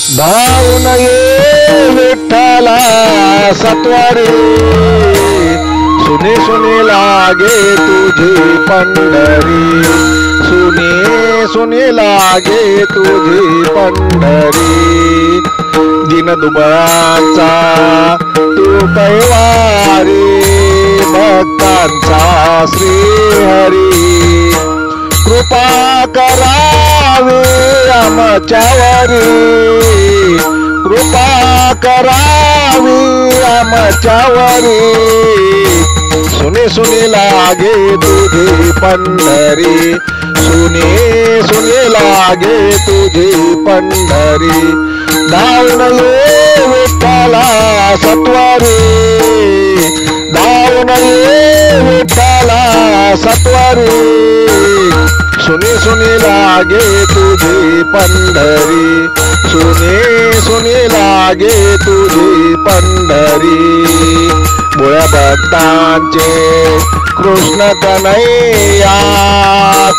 धावून ये विठ्ठला सत्वारी, सुने सुने लागे तुझी पंढरी, सुने सुने लागे तुझी पंढरी। दीनदुबळांचा तू कैवारी, भक्तांचा श्रीहरी, कृपा करावी आमच्यावरी, कृपा करावी आमच्यावरी। सुने सुने लागे तुझी पंढरी, सुने सुने लागे तुझी पंढरी। धावून ये विठ्ठला सत्वारी, धावून ये विठ्ठला सत्वारी, सुने सुने लागे तुझी पंढरी, सुने सुने लागे तुझी पंढरी। भोळ्या भक्तांचे कृष्ण कन्हैया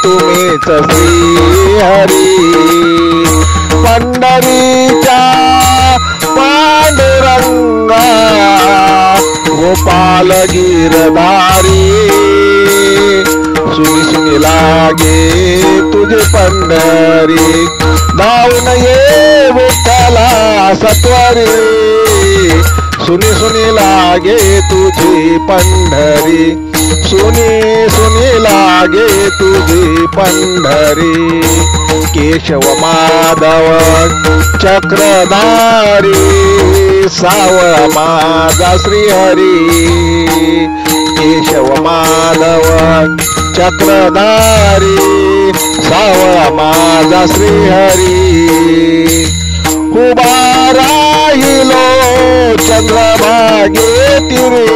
तुम्हीच श्रीहरी, पंढरीच्या पांडुरंगा गोपाल गिरधारी। सुनी सुनी लागे तुझे पंढरी, धावून ये विठ्ठला सत्वारी, सुनी सुनी लागे तुझी पंढरी, सुनी सुनी लागे तुझी पंढरी। केशव माधव चक्रधारी, सावळा माझा श्रीहरी, केशव माधव चक्रधारी, सावळा माझा श्रीहरी। उभा राहिलो चंद्रभागे तिरे,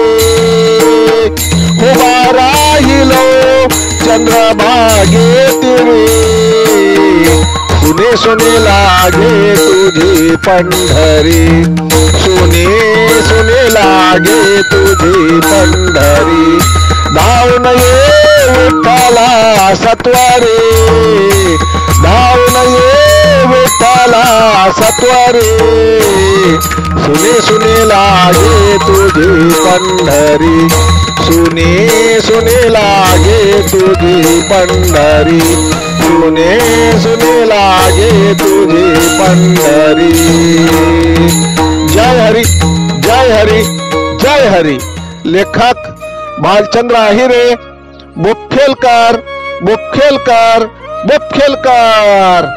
उभा राहिलो चंद्रभागे तिरे, सुने सुने लागे तुझी पंढरी, सुने सुने लागे तुझी पंढरी। धावून ये विठ्ठला सत्वारी, धावून ये विठ्ठला सत्वारी, सुने सुने लागे तुझी पंढरी, सुने सुने लागे तुझी पंढरी, सुने सुने लागे तुझी पंढरी। जय हरी जय हरी जय हरी। लेखक भालचंद्र आहिरे, बुक्खेलकर बुक्खेलकर बुक्खेलकर।